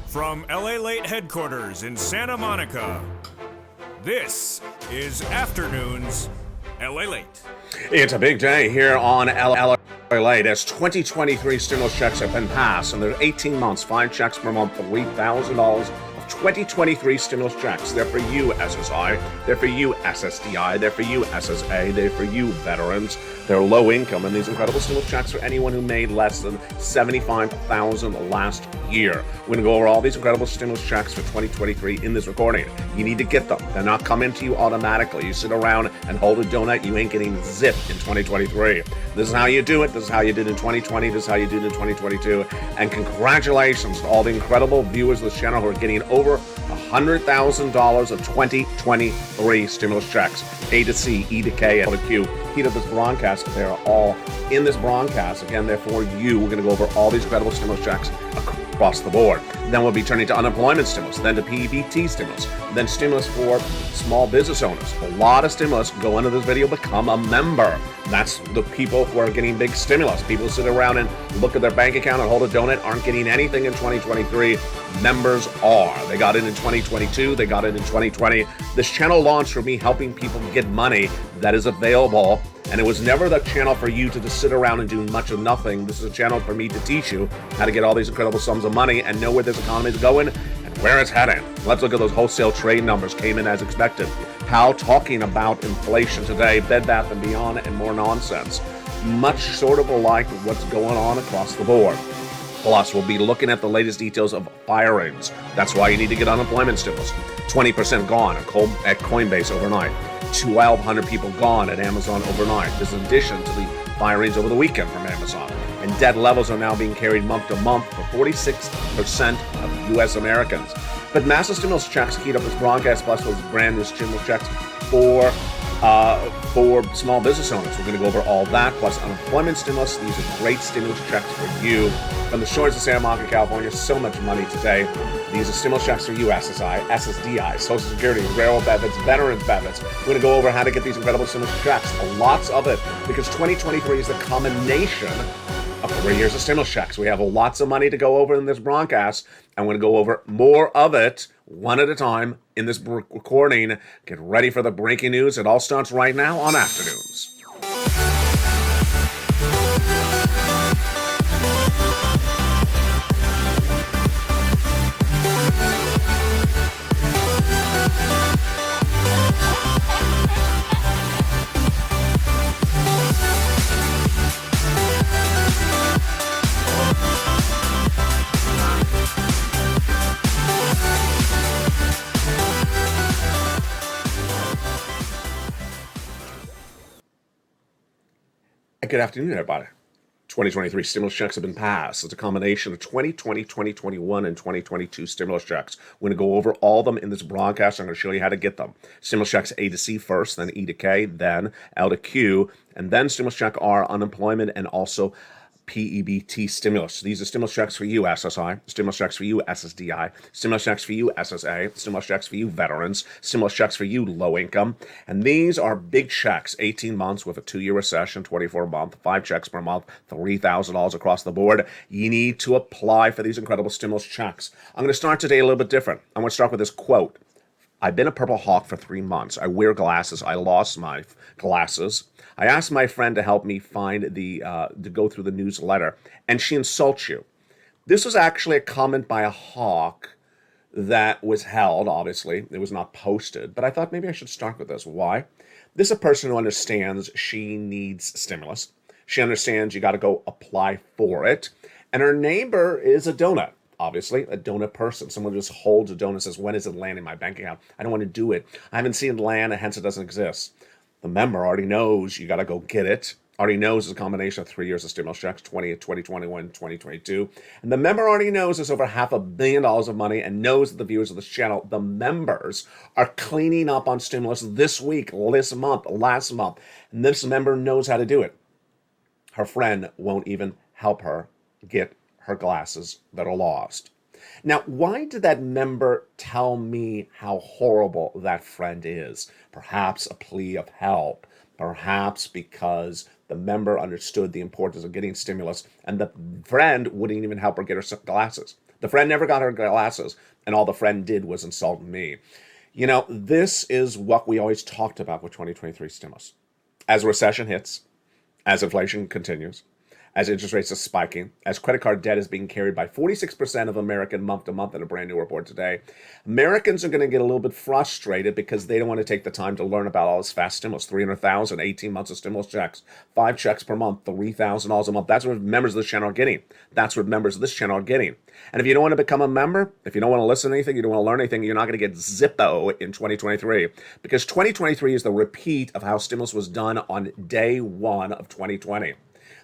From Lalate headquarters in Santa Monica, this is Afternoons Lalate. It's a big day here on Lalate as 2023 stimulus checks have been passed, and there's 18 months, 5 checks per month, $3,000 of 2023 stimulus checks. They're for you, SSI. They're for you, SSDI. They're for you, SSA. They're for you, veterans. They're low income, and these incredible stimulus checks for anyone who made less than $75,000 last year. We're going to go over all these incredible stimulus checks for 2023 in this recording. You need to get them. They're not coming to you automatically. You sit around and hold a donut, you ain't getting zip in 2023. This is how you do it. This is how you did in 2020. This is how you did in 2022. And congratulations to all the incredible viewers of this channel who are getting over $100,000 of 2023 stimulus checks. A to C, E to K, L to Q. Heat of this broadcast, they're all in this broadcast. Again, they're for you. We're going to go over all these incredible stimulus checks across the board. Then we'll be turning to unemployment stimulus, then to PEBT stimulus, then stimulus for small business owners. A lot of stimulus. Go into this video, become a member. That's the people who are getting big stimulus. People who sit around and look at their bank account and hold a donut aren't getting anything in 2023. Members are. They got it in 2022. They got it in 2020. This channel launched for me helping people get money that is available. And it was never the channel for you to just sit around and do much of nothing. This is a channel for me to teach you how to get all these incredible sums of money and know where this economy is going and where it's heading. Let's look at those wholesale trade numbers. Came in as expected. Powell talking about inflation today, Bed Bath & Beyond, and more nonsense. Much sort of like what's going on across the board. Plus, we'll be looking at the latest details of firings. That's why you need to get unemployment stimulus. 20% gone at Coinbase overnight. 1,200 people gone at Amazon overnight. This is in addition to the firings over the weekend from Amazon. And debt levels are now being carried month to month for 46% of U.S. Americans. But massive stimulus checks keyed up this broadcast, plus those brand new stimulus checks for small business owners. We're going to go over all that, plus unemployment stimulus. These are great stimulus checks for you. From the shores of Santa Monica, California, so much money today. These are stimulus checks for you, SSI, SSDI, Social Security, railroad benefits, veterans benefits. We're going to go over how to get these incredible stimulus checks. Lots of it, because 2023 is the combination of 3 years of stimulus checks. We have lots of money to go over in this broadcast. I'm going to go over more of it one at a time in this recording. Get ready for the breaking news. It all starts right now on Afternoons. Good afternoon, everybody. 2023 stimulus checks have been passed. It's a combination of 2020, 2021, and 2022 stimulus checks. We're going to go over all of them in this broadcast. I'm going to show you how to get them. Stimulus checks A to C first, then E to K, then L to Q, and then stimulus check R, unemployment, and also PEBT stimulus. These are stimulus checks for you, SSI, stimulus checks for you, SSDI, stimulus checks for you, SSA, stimulus checks for you, veterans, stimulus checks for you, low income. And these are big checks, 18 months with a 2-year recession, 24-month, 5 checks per month, $3,000 across the board. You need to apply for these incredible stimulus checks. I'm going to start today a little bit different. I'm going to start with this quote. I've been a Purple Hawk for 3 months. I wear glasses. I lost my glasses. I asked my friend to help me find to go through the newsletter, and she insults you. This was actually a comment by a hawk that was held, obviously. It was not posted, but I thought maybe I should start with this. Why? This is a person who understands she needs stimulus. She understands you got to go apply for it. And her neighbor is a donut. Obviously, a donut person. Someone who just holds a donut and says, when is it landing in my bank account? I don't want to do it. I haven't seen it land, and hence it doesn't exist. The member already knows you got to go get it. Already knows it's a combination of 3 years of stimulus checks, 2021, 2022. And the member already knows there's over $500 million of money and knows that the viewers of this channel, the members, are cleaning up on stimulus this week, this month, last month. And this member knows how to do it. Her friend won't even help her get her glasses that are lost. Now, why did that member tell me how horrible that friend is? Perhaps a plea of help. Perhaps because the member understood the importance of getting stimulus and the friend wouldn't even help her get her glasses. The friend never got her glasses, and all the friend did was insult me. You know, this is what we always talked about with 2023 stimulus. As a recession hits, as inflation continues, as interest rates are spiking, as credit card debt is being carried by 46% of American month to month in a brand new report today, Americans are going to get a little bit frustrated because they don't want to take the time to learn about all this fast stimulus. 300,000, 18 months of stimulus checks, 5 checks per month, $3,000 a month. That's what members of this channel are getting. That's what members of this channel are getting. And if you don't want to become a member, if you don't want to listen to anything, you don't want to learn anything, you're not going to get Zippo in 2023. Because 2023 is the repeat of how stimulus was done on day one of 2020.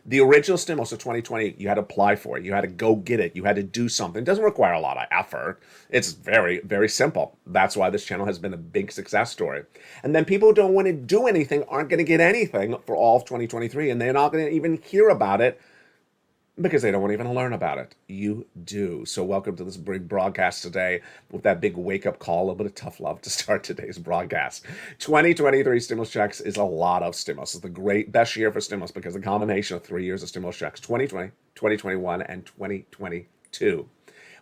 The original stimulus of 2020, you had to apply for it. You had to go get it. You had to do something. It doesn't require a lot of effort. It's very, very simple. That's why this channel has been a big success story. And then people who don't want to do anything aren't going to get anything for all of 2023, and they're not going to even hear about it because they don't want to even learn about it. You do. So welcome to this big broadcast today with that big wake-up call, a little bit of tough love to start today's broadcast. 2023 stimulus checks is a lot of stimulus. It's the best year for stimulus because the combination of 3 years of stimulus checks, 2020, 2021, and 2022.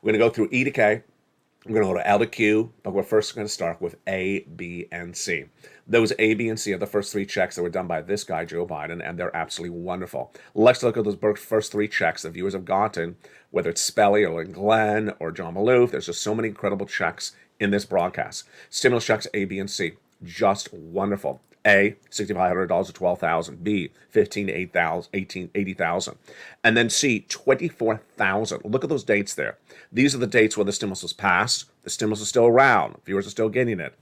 We're going to go through E to K. We're going to go to L to Q, but we're first going to start with A, B, and C. Those A, B, and C are the first 3 checks that were done by this guy, Joe Biden, and they're absolutely wonderful. Let's look at those first 3 checks that viewers have gotten, whether it's Spelly or Glenn or John Maloof. There's just so many incredible checks in this broadcast. Stimulus checks A, B, and C, just wonderful. A, $6,500 to $12,000. B, $15,000 to $80,000. And then C, $24,000. Look at those dates there. These are the dates where the stimulus was passed. The stimulus is still around. Viewers are still getting it.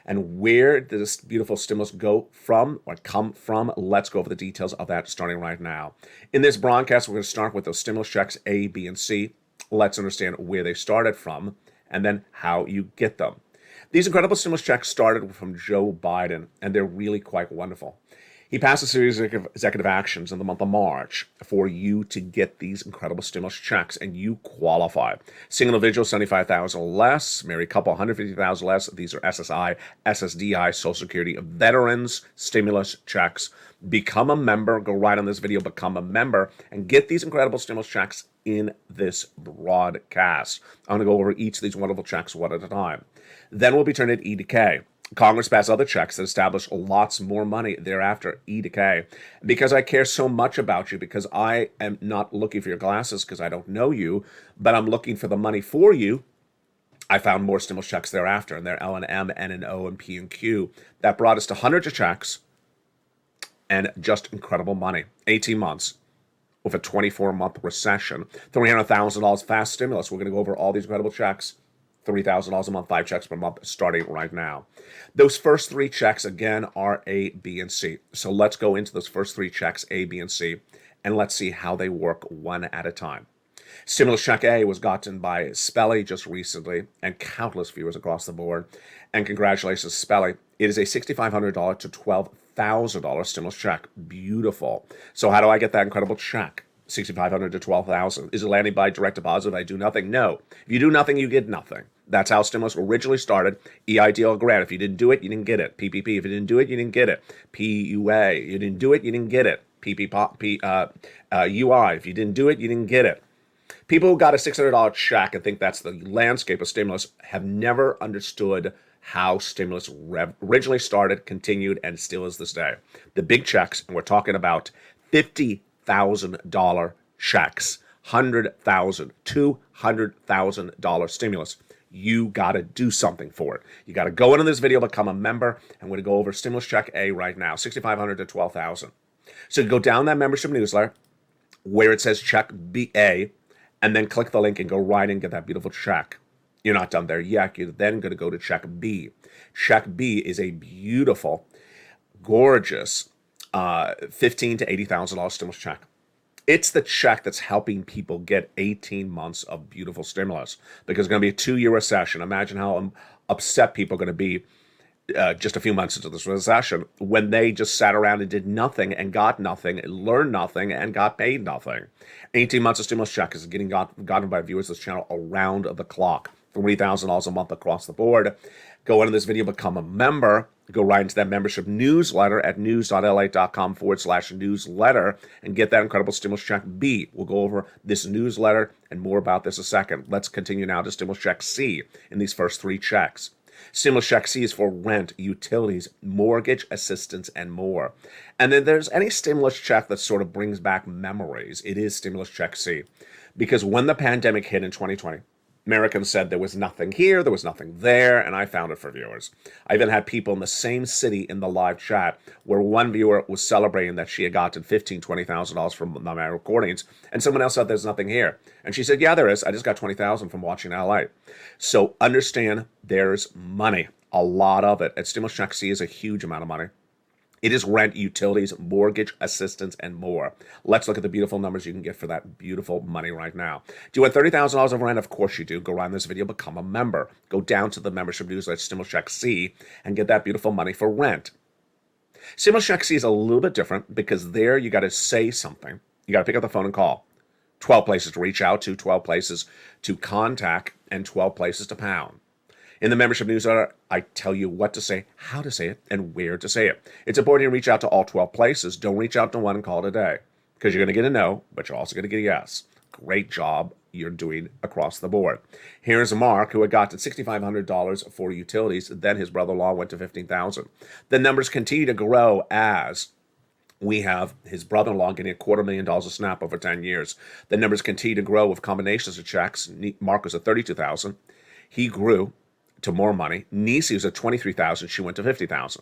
And where did this beautiful stimulus go from or come from? Let's go over the details of that starting right now. In this broadcast, we're going to start with those stimulus checks A, B, and C. Let's understand where they started from and then how you get them. These incredible stimulus checks started from Joe Biden, and they're really quite wonderful. He passed a series of executive actions in the month of March for you to get these incredible stimulus checks, and you qualify. Single individual, $75,000 less. Married couple, $150,000 less. These are SSI, SSDI, Social Security, veterans stimulus checks. Become a member. Go right on this video, become a member, and get these incredible stimulus checks in this broadcast. I'm going to go over each of these wonderful checks one at a time. Then we'll be turning to E to K. Congress passed other checks that establish lots more money thereafter, E to K. Because I care so much about you, because I am not looking for your glasses because I don't know you, but I'm looking for the money for you, I found more stimulus checks thereafter, and they're L and M, N and O, and P and Q. That brought us to hundreds of checks and just incredible money. 18 months with a 24-month recession. $300,000 fast stimulus. We're going to go over all these incredible checks. $3,000 a month, 5 checks per month, starting right now. Those first 3 checks, again, are A, B, and C. So let's go into those first 3 checks, A, B, and C, and let's see how they work one at a time. Stimulus check A was gotten by Spelly just recently, and countless viewers across the board. And congratulations, Spelly. It is a $6,500 to $12,000 stimulus check. Beautiful. So how do I get that incredible check? $6,500 to $12,000. Is it landing by direct deposit if I do nothing? No. If you do nothing, you get nothing. That's how stimulus originally started. EIDL grant. If you didn't do it, you didn't get it. PPP. If you didn't do it, you didn't get it. PUA. You didn't do it, you didn't get it. UI. If you didn't do it, you didn't get it. People who got a $600 check and think that's the landscape of stimulus have never understood how stimulus originally started, continued, and still is this day. The big checks, and we're talking about $50,000 checks, $100,000, $200,000 stimulus. You got to do something for it. You got to go into this video, become a member, and we're going to go over stimulus check A right now, $6,500 to $12,000. So you go down that membership newsletter where it says check BA, and then click the link and go right and get that beautiful check. You're not done there yet. You're then going to go to check B. Check B is a beautiful, gorgeous $15,000 to $80,000 stimulus check. It's the check that's helping people get 18 months of beautiful stimulus because it's going to be a 2-year recession. Imagine how upset people are going to be just a few months into this recession when they just sat around and did nothing and got nothing, learned nothing, and got paid nothing. 18 months of stimulus check is getting gotten by viewers of this channel around the clock. $3,000 a month across the board. Go into this video, become a member, Go right into that membership newsletter at news.lalate.com/newsletter and get that incredible stimulus check B. We'll go over this newsletter and more about this in a second. Let's continue now to stimulus check C in these first three checks. Stimulus check C is for rent, utilities, mortgage assistance, and more. And then there's any stimulus check that sort of brings back memories. It is stimulus check C. Because when the pandemic hit in 2020, Americans said there was nothing here, there was nothing there, and I found it for viewers. I even had people in the same city in the live chat where one viewer was celebrating that she had gotten $15,000, $20,000 from my recordings, and someone else said there's nothing here. And she said, yeah, there is. I just got $20,000 from watching LA. So understand there's money, a lot of it. And stimulus check C is a huge amount of money. It is rent, utilities, mortgage assistance, and more. Let's look at the beautiful numbers you can get for that beautiful money right now. Do you want $30,000 of rent? Of course you do. Go around this video, become a member. Go down to the membership newsletter, Stimulus Check C, and get that beautiful money for rent. Stimulus Check C is a little bit different because there you got to say something. You got to pick up the phone and call. 12 places to reach out to, 12 places to contact, and 12 places to pound. In the membership newsletter, I tell you what to say, how to say it, and where to say it. It's important to reach out to all 12 places. Don't reach out to one and call it a day because you're going to get a no, but you're also going to get a yes. Great job you're doing across the board. Here's Mark, who had gotten $6,500 for utilities. Then his brother-in-law went to $15,000. The numbers continue to grow as we have his brother-in-law getting $250,000 a snap over 10 years. The numbers continue to grow with combinations of checks. Mark was at $32,000. He grew to more money. Nisi was at $23,000. She went to $50,000.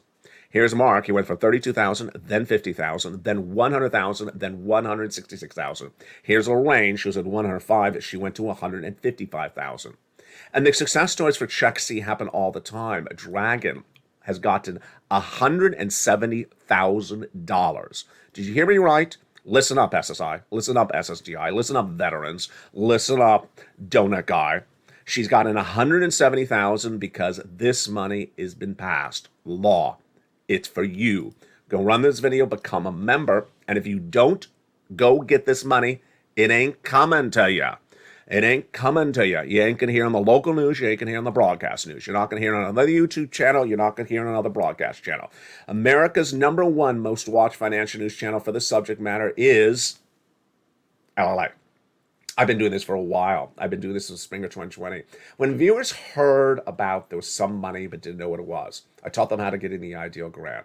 Here's Mark. He went from $32,000, then $50,000, then $100,000, then $166,000. Here's Lorraine. She was at $105,000. She went to $155,000. And the success stories for Check C happen all the time. Dragon has gotten $170,000. Did you hear me right? Listen up, SSI. Listen up, SSDI. Listen up, veterans. Listen up, donut guy. She's gotten $170,000 because this money has been passed. Law. It's for you. Go run this video, become a member, and if you don't go get this money, it ain't coming to you. It ain't coming to you. You ain't going to hear on the local news. You ain't going to hear on the broadcast news. You're not going to hear on another YouTube channel. You're not going to hear on another broadcast channel. America's #1 most watched financial news channel for this subject matter is LLA. I've been doing this for a while. I've been doing this since spring of 2020. When viewers heard about there was some money but didn't know what it was, I taught them how to get an EIDL grant.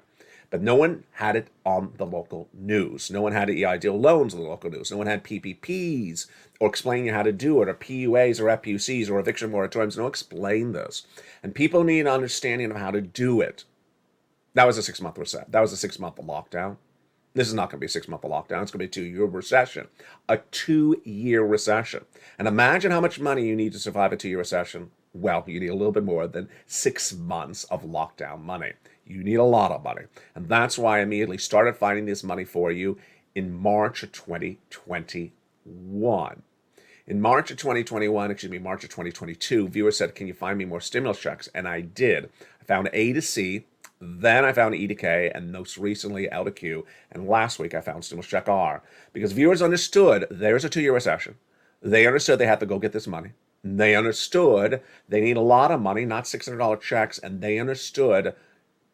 But no one had it on the local news. No one had EIDL loans on the local news. No one had PPPs or explaining you how to do it, or PUAs or FPUCs or eviction moratoriums. No one explained this. And people need an understanding of how to do it. That was a 6-month reset. That was a 6-month lockdown. This is not going to be a 6-month lockdown. It's going to be a 2-year recession. A 2-year recession. And imagine how much money you need to survive a 2-year recession. Well, you need a little bit more than 6 months of lockdown money. You need a lot of money. And that's why I immediately started finding this money for you in March of 2021. In March of 2022, viewers said, can you find me more stimulus checks? And I did. I found A to C. Then I found E to K, and most recently L to Q, and last week I found Stimulus Check R. Because viewers understood there's a 2-year recession. They understood they had to go get this money. They understood they need a lot of money, not $600 checks, and they understood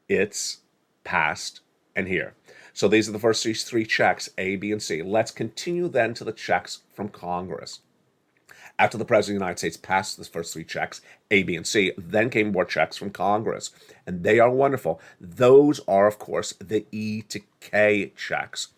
it's past and here. So these are the first three checks, A, B, and C. Let's continue then to the checks from Congress. After the President of the United States passed the first 3 checks, A, B, and C, then came more checks from Congress. And they are wonderful. Those are, of course, the E to K checks.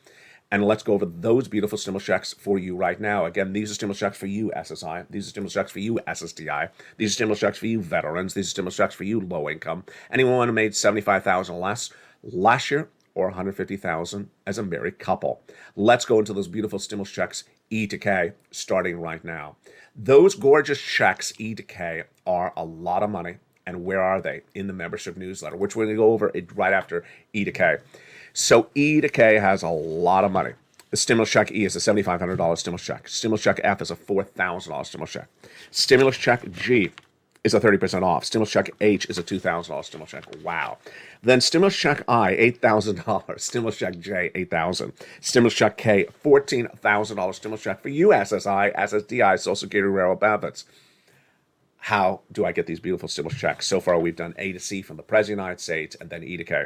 And let's go over those beautiful stimulus checks for you right now. Again, these are stimulus checks for you, SSI. These are stimulus checks for you, SSDI. These are stimulus checks for you, veterans. These are stimulus checks for you, low income. Anyone who made $75,000 less last year, or $150,000 as a married couple. Let's go into those beautiful stimulus checks, E to K, starting right now. Those gorgeous checks, E to K, are a lot of money. And where are they? In the membership newsletter, which we're going to go over right after E to K. So E to K has a lot of money. The stimulus check E is a $7,500 stimulus check. Stimulus check F is a $4,000 stimulus check. Stimulus check G is a 30% off. Stimulus check H is a $2,000 stimulus check. Wow. Then stimulus check I, $8,000. Stimulus check J, $8,000. Stimulus check K, $14,000 stimulus check for you, SSI, SSDI, Social Security, Railroad benefits. How do I get these beautiful stimulus checks? So far, we've done A to C from the President of the United States and then E to K.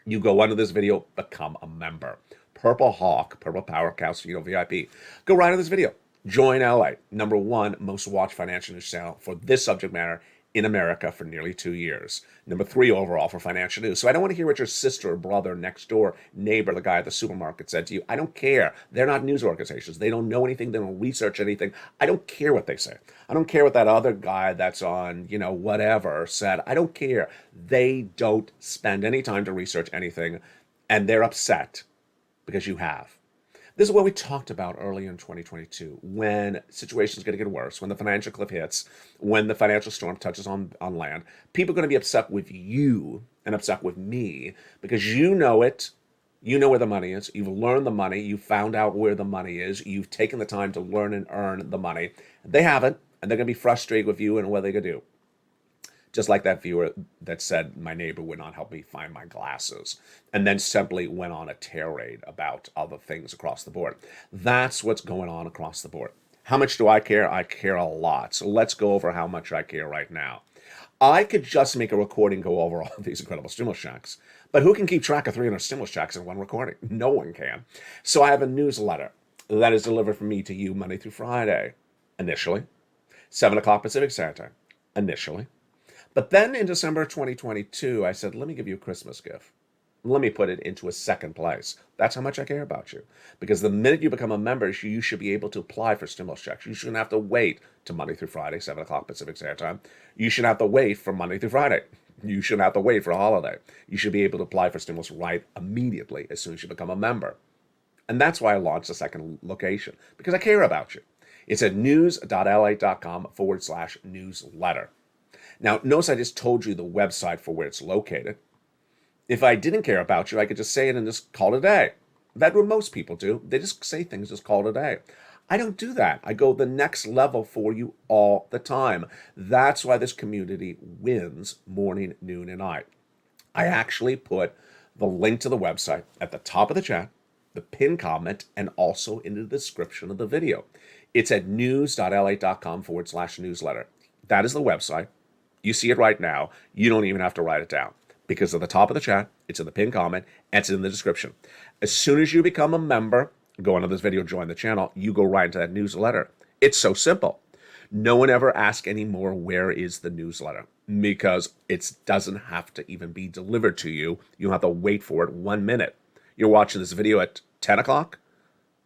You go under this video, become a member. Purple Hawk, Purple Power Casino VIP. Go right on this video. Join LA, #1 most watched financial news channel for this subject matter in America for nearly 2 years. #3 overall for financial news. So I don't want to hear what your sister or brother, next door, neighbor, the guy at the supermarket said to you. I don't care. They're not news organizations. They don't know anything. They don't research anything. I don't care what they say. I don't care what that other guy that's on, whatever said. I don't care. They don't spend any time to research anything, and they're upset because you have. This is what we talked about earlier in 2022, when situations are going to get worse, when the financial cliff hits, when the financial storm touches on land. People are going to be upset with you and upset with me because you know it. You know where the money is. You've learned the money. You've found out where the money is. You've taken the time to learn and earn the money. They haven't, and they're going to be frustrated with you and what they're going to do. Just like that viewer that said my neighbor would not help me find my glasses and then simply went on a tirade about other things across the board. That's what's going on across the board. How much do I care? I care a lot. So let's go over how much I care right now. I could just make a recording go over all of these incredible stimulus checks, but who can keep track of 300 stimulus checks in one recording? No one can. So I have a newsletter that is delivered from me to you Monday through Friday, initially, 7 o'clock Pacific Standard Time, initially. But then in December 2022, I said, let me give you a Christmas gift. Let me put it into a second place. That's how much I care about you. Because the minute you become a member, you should be able to apply for stimulus checks. You shouldn't have to wait to Monday through Friday, 7 o'clock Pacific Standard Time. You shouldn't have to wait for Monday through Friday. You shouldn't have to wait for a holiday. You should be able to apply for stimulus right immediately as soon as you become a member. And that's why I launched a second location, because I care about you. It's at news.lalate.com/newsletter. Now, notice I just told you the website for where it's located. If I didn't care about you, I could just say it and just call it a day. That's what most people do. They just say things, just call it a day. I don't do that. I go the next level for you all the time. That's why this community wins morning, noon, and night. I actually put the link to the website at the top of the chat, the pinned comment, and also in the description of the video. It's at news.lalate.com/newsletter. That is the website. You see it right now. You don't even have to write it down because at the top of the chat, it's in the pinned comment, and it's in the description. As soon as you become a member, go into this video, join the channel, you go right into that newsletter. It's so simple. No one ever asks anymore, where is the newsletter? Because it doesn't have to even be delivered to you. You don't have to wait for it 1 minute. You're watching this video at 10 o'clock,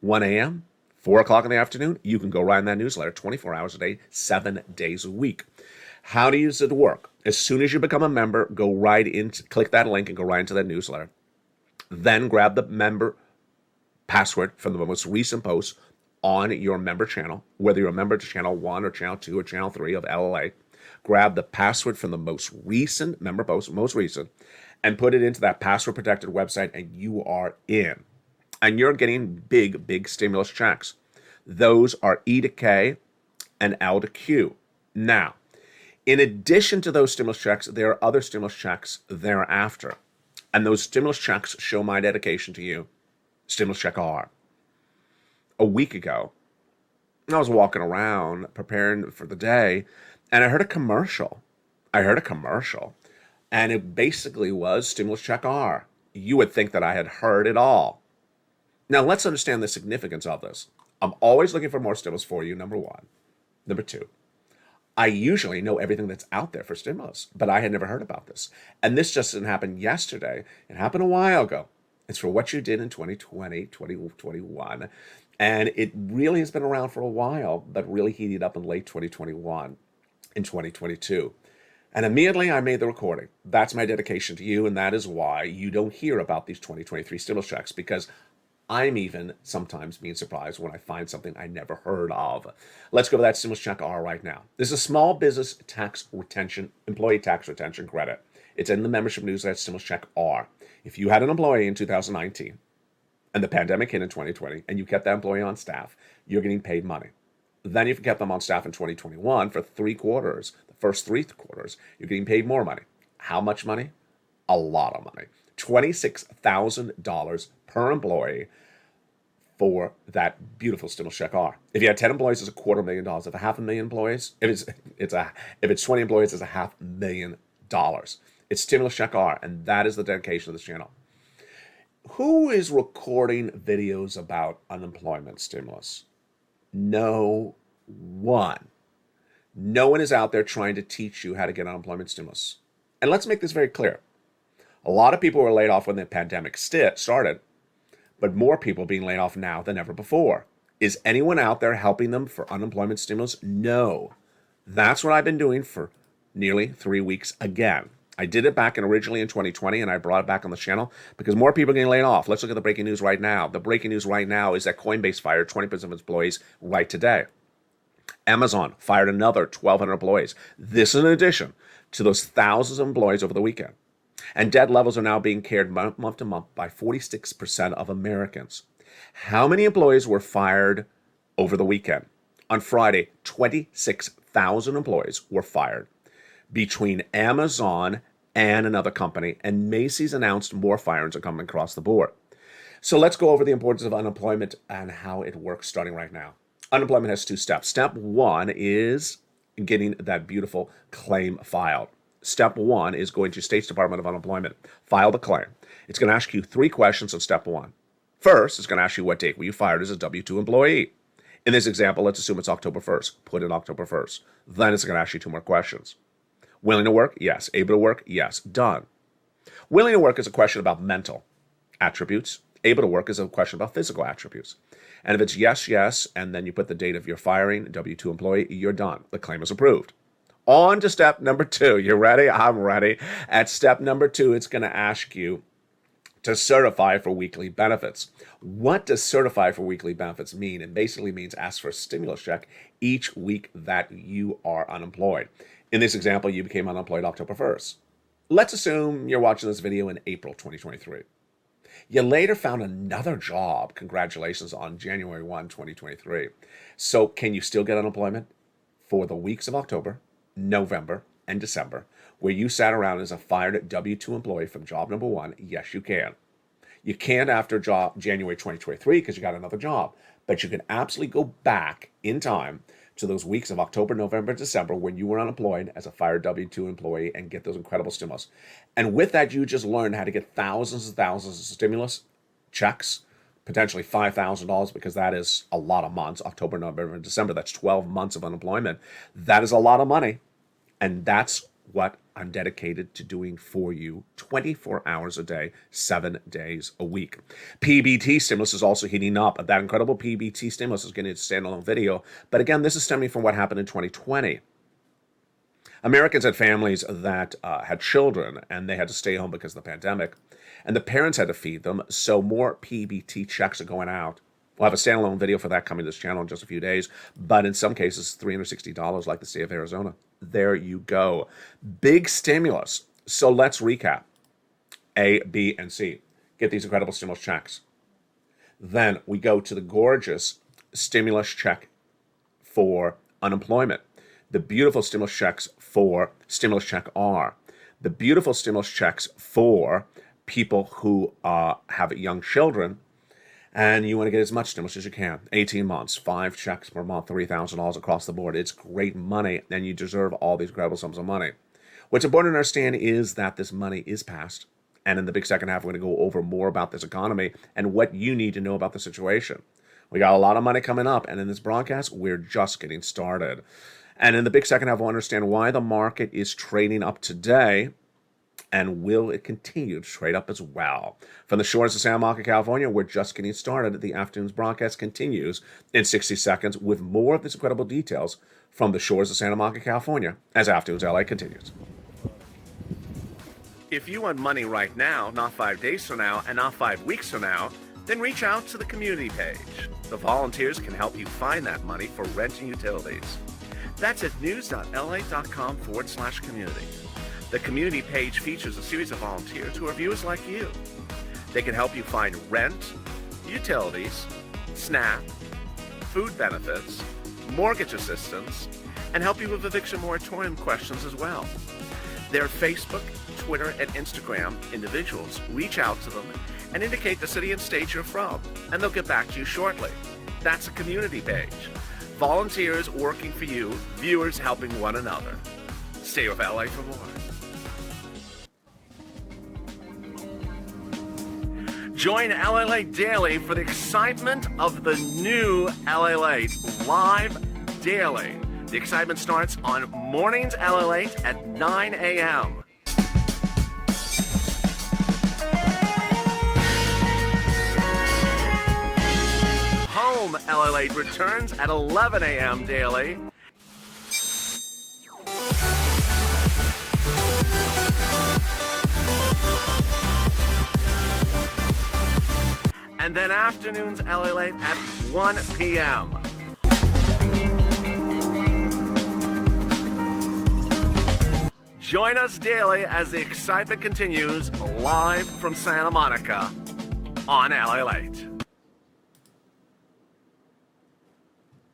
1 a.m., 4 o'clock in the afternoon. You can go right in that newsletter 24 hours a day, 7 days a week. How does it work? As soon as you become a member, go right in, click that link and go right into that newsletter. Then grab the member password from the most recent post on your member channel, whether you're a member to channel 1 or channel 2 or channel 3 of LLA. Grab the password from the most recent member post, most recent, and put it into that password protected website, and you are in. And you're getting big, big stimulus checks. Those are E to K and L to Q. Now, in addition to those stimulus checks, there are other stimulus checks thereafter. And those stimulus checks show my dedication to you. Stimulus check R. A week ago, I was walking around preparing for the day, and I heard a commercial. And it basically was stimulus check R. You would think that I had heard it all. Now, let's understand the significance of this. I'm always looking for more stimulus for you, #1. #2. I usually know everything that's out there for stimulus, but I had never heard about this. And this just didn't happen yesterday. It happened a while ago. It's for what you did in 2020, 2021. And it really has been around for a while, but really heated up in late 2021 and 2022. And immediately I made the recording. That's my dedication to you, and that is why you don't hear about these 2023 stimulus checks, because I'm even sometimes being surprised when I find something I never heard of. Let's go to that stimulus check R right now. This is a small business tax retention, employee tax retention credit. It's in the membership newsletter, stimulus check R. If you had an employee in 2019 and the pandemic hit in 2020 and you kept that employee on staff, you're getting paid money. Then if you kept them on staff in 2021 for 3 quarters, the first 3 quarters, you're getting paid more money. How much money? A lot of money. $26,000 per employee for that beautiful stimulus check are. If you had 10 employees, it's $250,000. If a half a million employees, if it's 20 employees, it's $500,000. It's stimulus check are, and that is the dedication of this channel. Who is recording videos about unemployment stimulus? No one. No one is out there trying to teach you how to get unemployment stimulus. And let's make this very clear. A lot of people were laid off when the pandemic started, but more people being laid off now than ever before. Is anyone out there helping them for unemployment stimulus? No. That's what I've been doing for nearly 3 weeks again. I did it back originally in 2020, and I brought it back on the channel because more people are getting laid off. Let's look at the breaking news right now. The breaking news right now is that Coinbase fired 20% of its employees right today. Amazon fired another 1,200 employees. This is in addition to those thousands of employees over the weekend. And debt levels are now being carried month to month by 46% of Americans. How many employees were fired over the weekend? On Friday, 26,000 employees were fired between Amazon and another company, and Macy's announced more firings are coming across the board. So let's go over the importance of unemployment and how it works starting right now. Unemployment has 2 steps. Step 1 is getting that beautiful claim filed. Step 1 is going to State's Department of Unemployment, file the claim. It's going to ask you 3 questions on step 1. First, it's going to ask you what date were you fired as a W-2 employee. In this example, let's assume it's October 1st. Put in October 1st. Then it's going to ask you 2 more questions. Willing to work? Yes. Able to work? Yes. Done. Willing to work is a question about mental attributes. Able to work is a question about physical attributes. And if it's yes, yes, and then you put the date of your firing, W-2 employee, you're done. The claim is approved. On to step number 2. You ready? I'm ready. At step number 2, it's going to ask you to certify for weekly benefits. What does certify for weekly benefits mean? It basically means ask for a stimulus check each week that you are unemployed. In this example, you became unemployed October 1st. Let's assume you're watching this video in April 2023. You later found another job. Congratulations on January 1, 2023. So can you still get unemployment for the weeks of October, November, and December, where you sat around as a fired W-2 employee from job number 1? Yes, you can. You can't after January 2023 because you got another job, but you can absolutely go back in time to those weeks of October, November, December when you were unemployed as a fired W-2 employee and get those incredible stimulus. And with that, you just learned how to get thousands and thousands of stimulus checks, potentially $5,000 because that is a lot of months. October, November, and December, that's 12 months of unemployment. That is a lot of money. And that's what I'm dedicated to doing for you 24 hours a day, 7 days a week. PBT stimulus is also heating up. That incredible PBT stimulus is getting a standalone video. But again, this is stemming from what happened in 2020. Americans had families that had children and they had to stay home because of the pandemic. And the parents had to feed them. So more PBT checks are going out. We'll have a standalone video for that coming to this channel in just a few days. But in some cases, $360 like the state of Arizona. There you go. Big stimulus. So let's recap. A, B, and C. Get these incredible stimulus checks. Then we go to the gorgeous stimulus check for unemployment. The beautiful stimulus checks for stimulus check R. The beautiful stimulus checks for people who have young children. And you want to get as much stimulus as you can. 18 months, 5 checks per month, $3,000 across the board. It's great money, and you deserve all these incredible sums of money. What's important to understand is that this money is passed. And in the big second half, we're going to go over more about this economy and what you need to know about the situation. We got a lot of money coming up, and in this broadcast, we're just getting started. And in the big second half, we'll understand why the market is trading up today. And will it continue to trade up as well? From the shores of Santa Monica, California, we're just getting started. The afternoon's broadcast continues in 60 seconds with more of these incredible details from the shores of Santa Monica, California, as Afternoons LA continues. If you want money right now, not 5 days from now, and not 5 weeks from now, then reach out to the community page. The volunteers can help you find that money for rent and utilities. That's at news.la.com/community. The community page features a series of volunteers who are viewers like you. They can help you find rent, utilities, SNAP, food benefits, mortgage assistance, and help you with eviction moratorium questions as well. Their Facebook, Twitter, and Instagram individuals reach out to them and indicate the city and state you're from, and they'll get back to you shortly. That's a community page. Volunteers working for you, viewers helping one another. Stay with LA for more. Join Lalate Daily for the excitement of the new Lalate live daily. The excitement starts on mornings Lalate at 9 a.m. Home Lalate returns at 11 a.m. daily. And then afternoons Lalate at 1 p.m. Join us daily as the excitement continues live from Santa Monica on Lalate.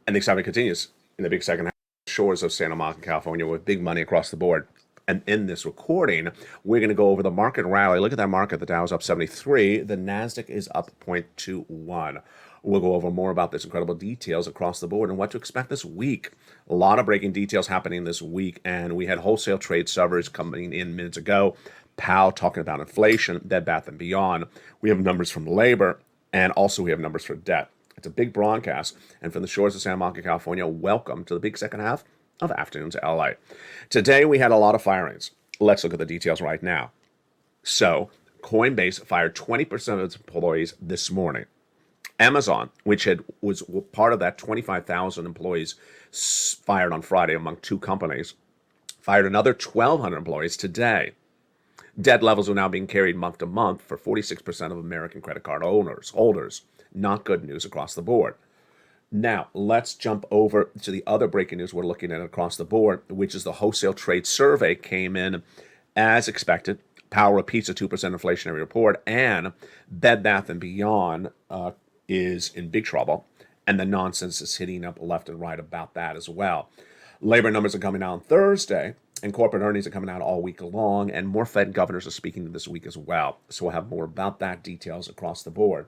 And the excitement continues in the big second half shores of Santa Monica, California, with big money across the board. And in this recording, we're going to go over the market rally. Look at that market. The Dow's up 73. The NASDAQ is up 0.21. We'll go over more about this incredible details across the board and what to expect this week. A lot of breaking details happening this week, and we had wholesale trade servers coming in minutes ago. Powell talking about inflation, Bed Bath & Beyond. We have numbers from labor, and also we have numbers for debt. It's a big broadcast, and from the shores of Santa Monica, California, welcome to the big second half of Afternoons LA. Today, we had a lot of firings. Let's look at the details right now. So, Coinbase fired 20% of its employees this morning. Amazon, which was part of that 25,000 employees fired on Friday among two companies, fired another 1,200 employees today. Debt levels are now being carried month to month for 46% of American credit card holders. Not good news across the board. Now, let's jump over to the other breaking news we're looking at across the board, which is the wholesale trade survey came in as expected. Powell repeats a 2% inflationary report, and Bed Bath & Beyond is in big trouble, and the nonsense is hitting up left and right about that as well. Labor numbers are coming out on Thursday, and corporate earnings are coming out all week long, and more Fed governors are speaking this week as well. So we'll have more about that details across the board.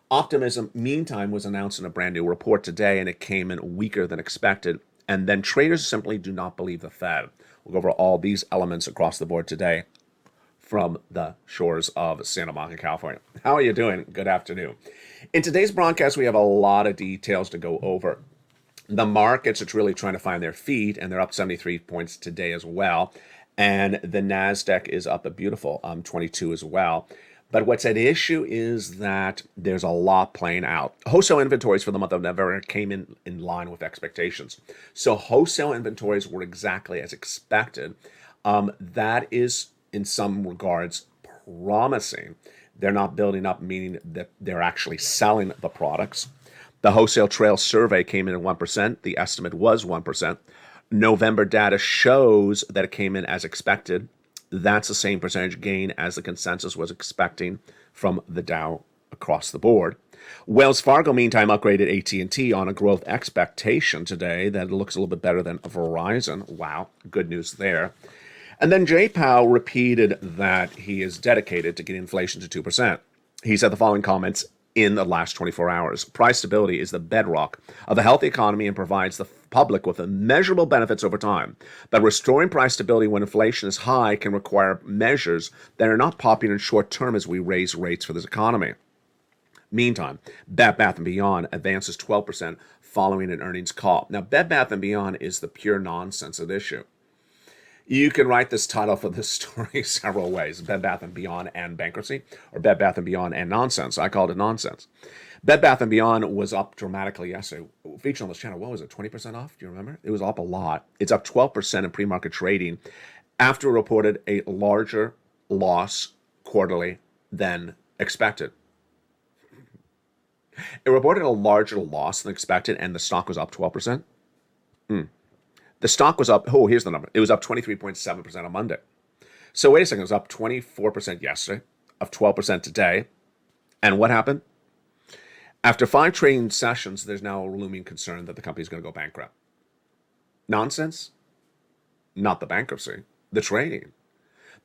Optimism, meantime, was announced in a brand new report today, and it came in weaker than expected. And then traders simply do not believe the Fed. We'll go over all these elements across the board today from the shores of Santa Monica, California. How are you doing? Good afternoon. In today's broadcast, we have a lot of details to go over. The markets are really trying to find their feet, and they're up 73 points today as well. And the NASDAQ is up a beautiful 22 as well. But what's at issue is that there's a lot playing out. Wholesale inventories for the month of November came in line with expectations. So wholesale inventories were exactly as expected. That is, in some regards, promising. They're not building up, meaning that they're actually selling the products. The wholesale trail survey came in at 1%. The estimate was 1%. November data shows that it came in as expected. That's the same percentage gain as the consensus was expecting from the Dow across the board. Wells Fargo, meantime, upgraded AT&T on a growth expectation today that looks a little bit better than Verizon. Wow, good news there. And then Jay Powell repeated that he is dedicated to getting inflation to 2%. He said the following comments in the last 24 hours. Price stability is the bedrock of a healthy economy and provides the public with measurable benefits over time. But restoring price stability when inflation is high can require measures that are not popular in short term as we raise rates for this economy. Meantime, Bed Bath & Beyond advances 12% following an earnings call. Now, Bed Bath & Beyond is the pure nonsense of the issue. You can write this title for this story several ways: Bed Bath & Beyond and bankruptcy, or Bed Bath & Beyond and nonsense. I called it nonsense. Bed Bath & Beyond was up dramatically yesterday. Featured on this channel, what was it, 20% off? Do you remember? It was up a lot. It's up 12% in pre-market trading after it reported a larger loss quarterly than expected. It reported a larger loss than expected, and the stock was up 12%. The stock was up, here's the number. It was up 23.7% on Monday. So wait a second, it was up 24% yesterday, up 12% today. And what happened? After 5 trading sessions, there's now a looming concern that the company's going to go bankrupt. Nonsense? Not the bankruptcy, the trading.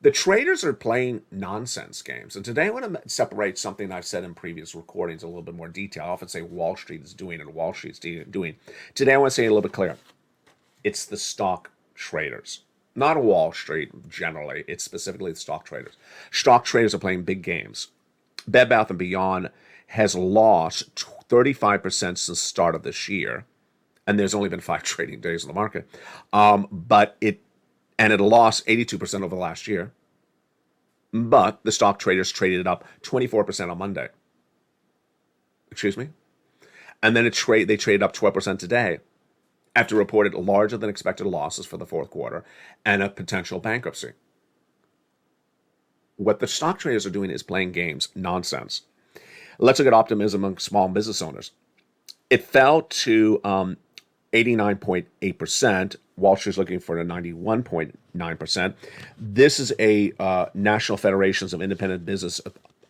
The traders are playing nonsense games. And today I want to separate something I've said in previous recordings in a little bit more detail. I often say Wall Street is doing and Wall Street's doing. Today I want to say it a little bit clearer. It's the stock traders. Not Wall Street generally. It's specifically the stock traders. Stock traders are playing big games. Bed Bath & Beyond has lost 35% since the start of this year. And there's only been 5 trading days in the market. It lost 82% over the last year. But the stock traders traded it up 24% on Monday. Excuse me? And then they traded up 12% today after reported larger than expected losses for the fourth quarter and a potential bankruptcy. What the stock traders are doing is playing games, nonsense. Let's look at optimism among small business owners. It fell to 89.8%. Wall Street's looking for a 91.9%. This is a National Federations of Independent Business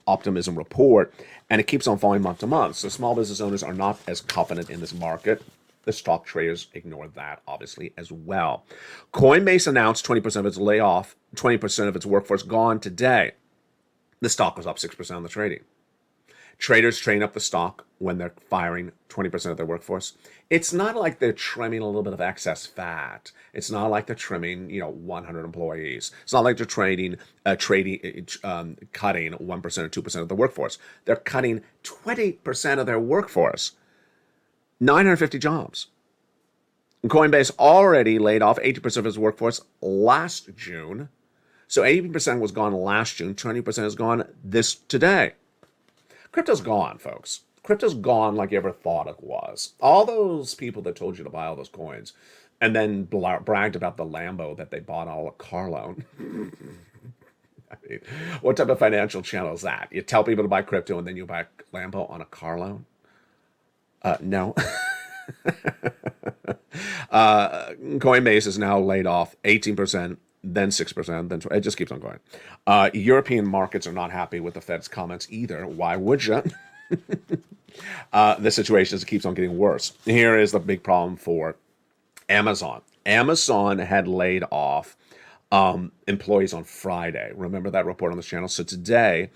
Optimism report, and it keeps on falling month to month. So small business owners are not as confident in this market. The stock traders ignore that, obviously, as well. Coinbase announced 20% of its layoff, 20% of its workforce gone today. The stock was up 6% on the trading. Traders train up the stock when they're firing 20% of their workforce. It's not like they're trimming a little bit of excess fat. It's not like they're trimming, 100 employees. It's not like they're cutting 1% or 2% of the workforce. They're cutting 20% of their workforce. 950 jobs. Coinbase already laid off 80% of its workforce last June. So 80% was gone last June. 20% is gone today. Crypto's gone, folks. Crypto's gone like you ever thought it was. All those people that told you to buy all those coins and then bragged about the Lambo that they bought on a car loan. I mean, what type of financial channel is that? You tell people to buy crypto and then you buy Lambo on a car loan? No. Coinbase is now laid off 18%, then 6%, then it just keeps on going. European markets are not happy with the Fed's comments either. Why would you? The situation keeps on getting worse. Here is the big problem for Amazon. Amazon had laid off employees on Friday. Remember that report on this channel? So today,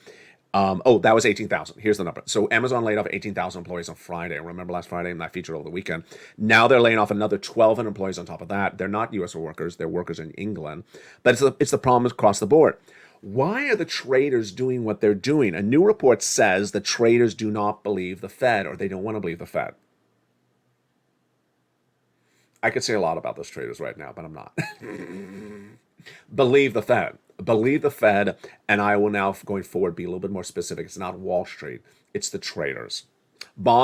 that was 18,000. Here's the number. So Amazon laid off 18,000 employees on Friday. Remember last Friday? And I featured over the weekend. Now they're laying off another 1,200 employees on top of that. They're not U.S. workers. They're workers in England. But it's the problem across the board. Why are the traders doing what they're doing? A new report says the traders do not believe the Fed, or they don't want to believe the Fed. I could say a lot about those traders right now, but I'm not. Believe the Fed. Believe the Fed, and I will now, going forward, be a little bit more specific. It's not Wall Street. It's the traders. Stock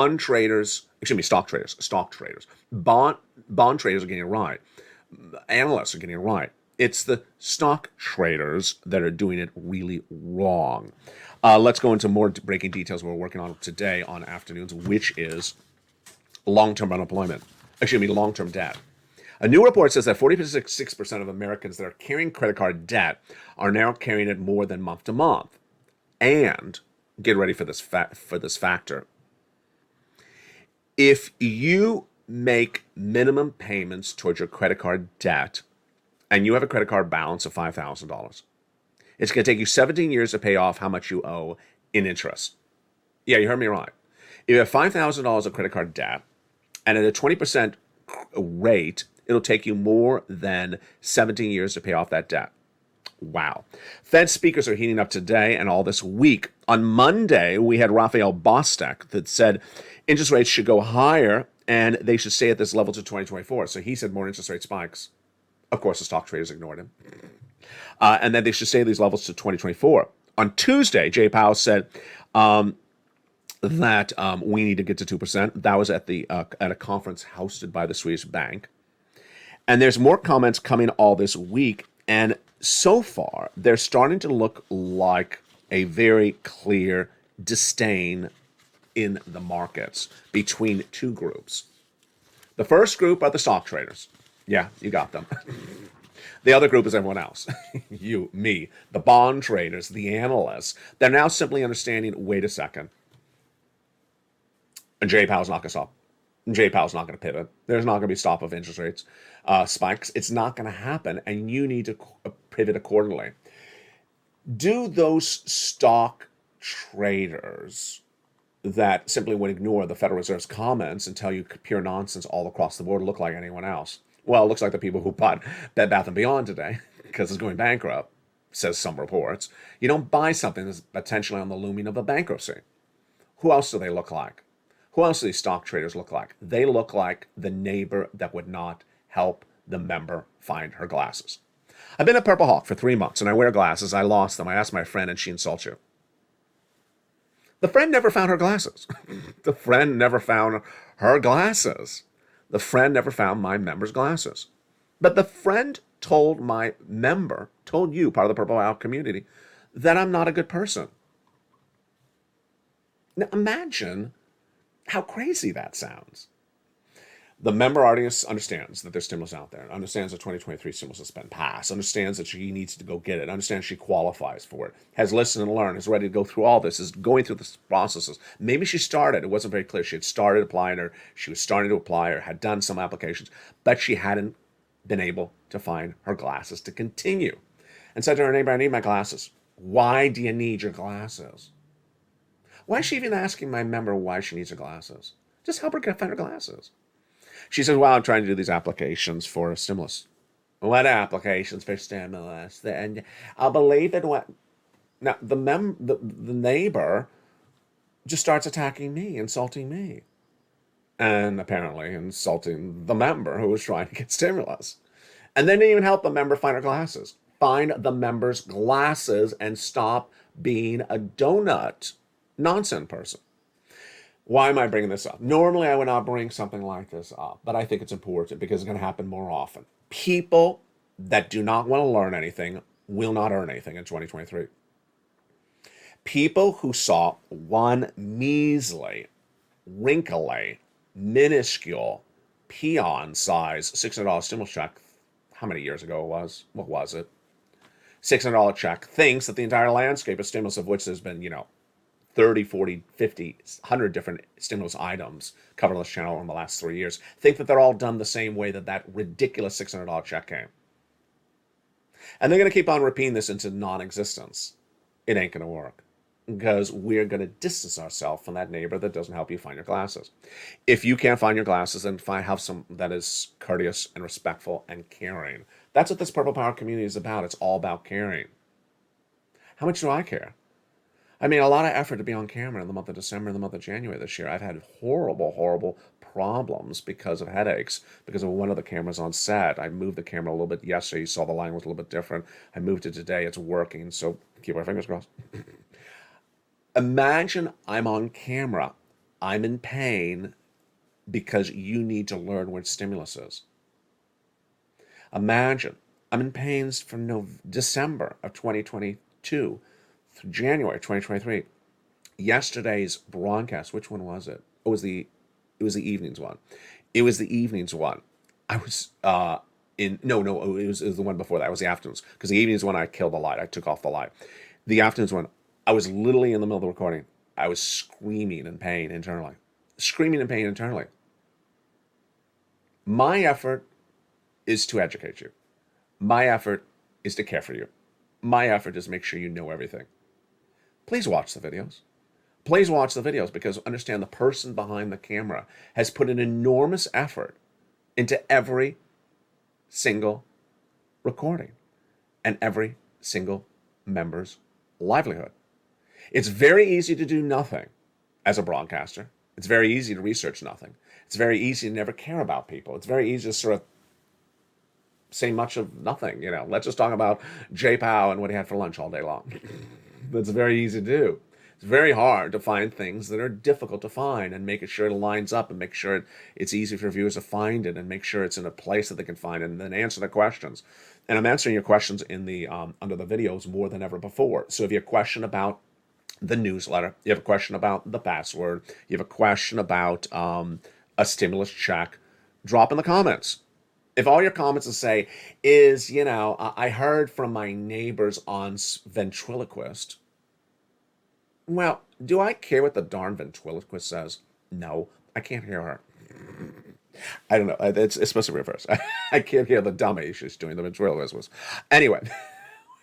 traders. Bond traders are getting it right. Analysts are getting it right. It's the stock traders that are doing it really wrong. Let's go into more breaking details we're working on today on Afternoons, which is long-term debt. A new report says that 46% of Americans that are carrying credit card debt are now carrying it more than month to month. And get ready for this factor. If you make minimum payments towards your credit card debt and you have a credit card balance of $5,000, it's going to take you 17 years to pay off how much you owe in interest. Yeah, you heard me right. If you have $5,000 of credit card debt and at a 20% rate, it'll take you more than 17 years to pay off that debt. Wow. Fed speakers are heating up today and all this week. On Monday, we had Raphael Bostek that said interest rates should go higher and they should stay at this level to 2024. So he said more interest rate spikes. Of course, the stock traders ignored him. And then they should stay at these levels to 2024. On Tuesday, Jay Powell said that we need to get to 2%. That was at a conference hosted by the Swedish bank. And there's more comments coming all this week. And so far, they're starting to look like a very clear disdain in the markets between two groups. The first group are the stock traders. Yeah, you got them. The other group is everyone else. You, me, the bond traders, the analysts. They're now simply understanding, wait a second. And Jay Powell's not going to stop. Jay Powell's not going to pivot. There's not going to be stop of interest rates spikes. It's not going to happen, and you need to pivot accordingly. Do those stock traders that simply would ignore the Federal Reserve's comments and tell you pure nonsense all across the board look like anyone else? Well, it looks like the people who bought Bed Bath & Beyond today because it's going bankrupt, says some reports. You don't buy something that's potentially on the looming of a bankruptcy. Who else do they look like? Who else do these stock traders look like? They look like the neighbor that would not help the member find her glasses. I've been at Purple Hawk for 3 months and I wear glasses. I lost them. I asked my friend and she insults you. The friend never found her glasses. The friend never found her glasses. The friend never found my member's glasses. But the friend told my member, told you, part of the Purple Hawk community, that I'm not a good person. Now imagine how crazy that sounds. The member already understands that there's stimulus out there, understands the 2023 stimulus has been passed, understands that she needs to go get it, understands she qualifies for it, has listened and learned, is ready to go through all this, is going through the processes. Maybe she started, it wasn't very clear, she had started applying or she was starting to apply or had done some applications, but she hadn't been able to find her glasses to continue. And said to her neighbor, I need my glasses. Why do you need your glasses? Why is she even asking my member why she needs her glasses? Just help her find her glasses. She says, well, I'm trying to do these applications for a stimulus. What applications for stimulus? And I'll believe it when... Now, the neighbor just starts attacking me, insulting me. And apparently insulting the member who was trying to get stimulus. And then didn't even help the member find her glasses. Find the member's glasses and stop being a donut nonsense person. Why am I bringing this up? Normally, I would not bring something like this up, but I think it's important because it's going to happen more often. People that do not want to learn anything will not earn anything in 2023. People who saw one measly, wrinkly, minuscule, peon-size $600 stimulus check, how many years ago it was? What was it? $600 check, thinks that the entire landscape of stimulus, of which there's been, 30, 40, 50, 100 different stimulus items covered on this channel in the last 3 years, think that they're all done the same way that ridiculous $600 check came. And they're going to keep on repeating this into non-existence. It ain't going to work because we're going to distance ourselves from that neighbor that doesn't help you find your glasses. If you can't find your glasses, then have some that is courteous and respectful and caring. That's what this Purple Power community is about. It's all about caring. How much do I care? I made a lot of effort to be on camera in the month of December and the month of January this year. I've had horrible problems because of headaches, because of one of the cameras on set. I moved the camera a little bit yesterday. You saw the line was a little bit different. I moved it today. It's working, so keep our fingers crossed. Imagine I'm on camera. I'm in pain because you need to learn what stimulus is. Imagine I'm in pain from December of 2022 through January 2023. Yesterday's broadcast, which one was it? It was the evenings one. It was the evenings one. I was it was the one before that. It was the afternoons, because the evenings one I killed the light. I took off the light. The afternoons one, I was literally in the middle of the recording. I was screaming in pain internally. My effort is to educate you. My effort is to care for you. My effort is to make sure you know everything. Please watch the videos. Please watch the videos, because understand the person behind the camera has put an enormous effort into every single recording and every single member's livelihood. It's very easy to do nothing as a broadcaster. It's very easy to research nothing. It's very easy to never care about people. It's very easy to sort of say much of nothing. Let's just talk about Jay Powell and what he had for lunch all day long. That's very easy to do. It's very hard to find things that are difficult to find and make sure it lines up and make sure it's easy for viewers to find it and make sure it's in a place that they can find it and then answer the questions. And I'm answering your questions in the under the videos more than ever before. So if you have a question about the newsletter, you have a question about the password, you have a question about a stimulus check, drop in the comments. If all your comments will say is, I heard from my neighbors on ventriloquist. Well, do I care what the darn ventriloquist says? No, I can't hear her. I don't know. It's supposed to be reversed. I can't hear the dummy she's doing the ventriloquist. Anyway,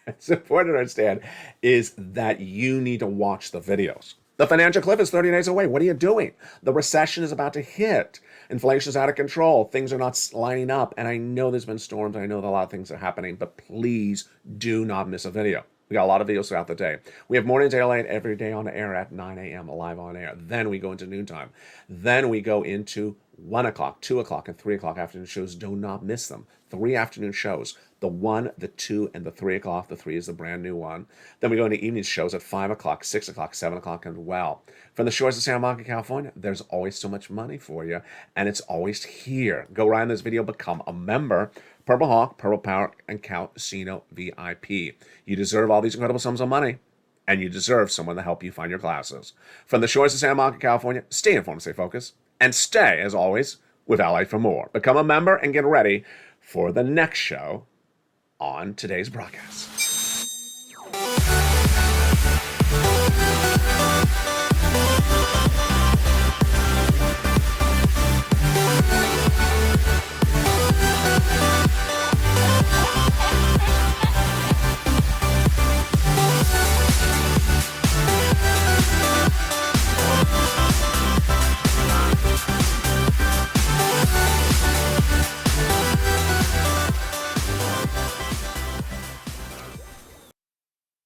it's important to understand is that you need to watch the videos. The financial cliff is 30 days away. What are you doing? The recession is about to hit. Inflation's out of control. Things are not lining up. And I know there's been storms. I know that a lot of things are happening, but please do not miss a video. We got a lot of videos throughout the day. We have morning daylight every day on air at 9 a.m. live on air. Then we go into noontime. Then we go into 1 o'clock, 2 o'clock, and 3 o'clock afternoon shows. Do not miss them. 3 afternoon shows. The 1, the 2, and the 3 o'clock. The 3 is the brand new one. Then we go into evening shows at 5 o'clock, 6 o'clock, 7 o'clock, and well. From the shores of Santa Monica, California, there's always so much money for you, and it's always here. Go right in this video, become a member. Purple Hawk, Purple Power, and Casino VIP. You deserve all these incredible sums of money, and you deserve someone to help you find your classes. From the shores of Santa Monica, California, stay informed, stay focused, and stay, as always, with Lalate for more. Become a member and get ready for the next show on today's broadcast.